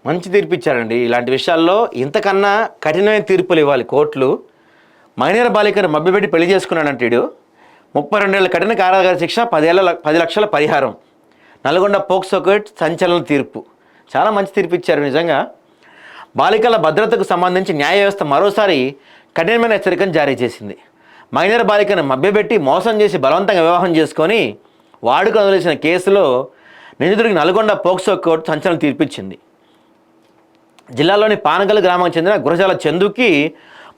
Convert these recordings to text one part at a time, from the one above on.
మంచి తీర్పు ఇచ్చారండి. ఇలాంటి విషయాల్లో ఇంతకన్నా కఠినమైన తీర్పులు ఇవ్వాలి కోర్టులు. మైనర్ బాలికను మభ్యపెట్టి పెళ్లి చేసుకున్నాడంటే వీడు 32 ఏళ్ల కఠిన కారాగార శిక్ష, 10 లక్షల పరిహారం. నల్గొండ పోక్సో కోర్టు సంచలన తీర్పు. చాలా మంచి తీర్పు ఇచ్చారు నిజంగా. బాలికల భద్రతకు సంబంధించి న్యాయ వ్యవస్థ మరోసారి కఠినమైన హెచ్చరికను జారీ చేసింది. మైనర్ బాలికను మభ్యపెట్టి మోసం చేసి బలవంతంగా వివాహం చేసుకొని వాడుకను వదిలేసిన కేసులో నిందితుడికి నల్గొండ పోక్సో కోర్టు సంచలన తీర్పిచ్చింది. జిల్లాలోని పానగల్ గ్రామానికి చెందిన గురజాల చందుకి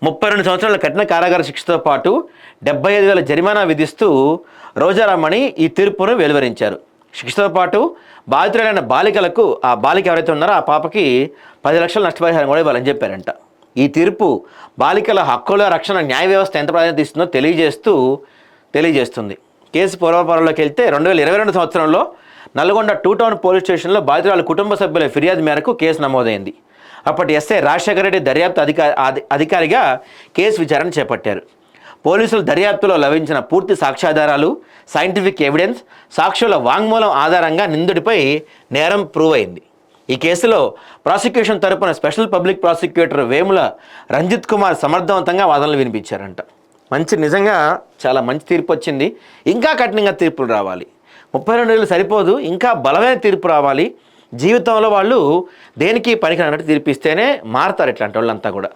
32 సంవత్సరాల కఠిన కారాగార శిక్షతో పాటు 75,000 జరిమానా విధిస్తూ రోజారామణి ఈ తీర్పును వెలువరించారు. శిక్షతో పాటు బాధితులైన బాలికలకు, ఆ బాలిక ఎవరైతే ఉన్నారో ఆ పాపకి 10 లక్షల నష్టపరిహారం కూడా ఇవ్వాలని చెప్పారంట. ఈ తీర్పు బాలికల హక్కుల రక్షణ న్యాయ వ్యవస్థ ఎంత ప్రాధాన్యత ఇస్తుందో తెలియజేస్తుంది. కేసు పూర్వపరంలోకి వెళ్తే 2022 సంవత్సరంలో నల్గొండ 2 టౌన్ పోలీస్ స్టేషన్లో బాధితురాల కుటుంబ సభ్యుల ఫిర్యాదు మేరకు కేసు నమోదైంది. అప్పటి ఎస్ఐ రాజశేఖర రెడ్డి దర్యాప్తు అధికారిగా కేసు విచారణ చేపట్టారు. పోలీసులు దర్యాప్తులో లభించిన పూర్తి సాక్ష్యాధారాలు, సైంటిఫిక్ ఎవిడెన్స్, సాక్షుల వాంగ్మూలం ఆధారంగా నిందితుడిపై నేరం ప్రూవ్ అయింది. ఈ కేసులో ప్రాసిక్యూషన్ తరపున special public prosecutor Vemula Ranjith Kumar సమర్థవంతంగా వాదనలు వినిపించారంట. నిజంగా చాలా మంచి తీర్పు వచ్చింది. ఇంకా కఠినంగా తీర్పులు రావాలి. 32 ఏళ్ళు సరిపోదు, ఇంకా బలమైన తీర్పు రావాలి. జీవితంలో వాళ్ళు దేనికి పనికిరానట్టు తీర్పిస్తేనే మారతారు ఇట్లాంటి వాళ్ళంతా కూడా.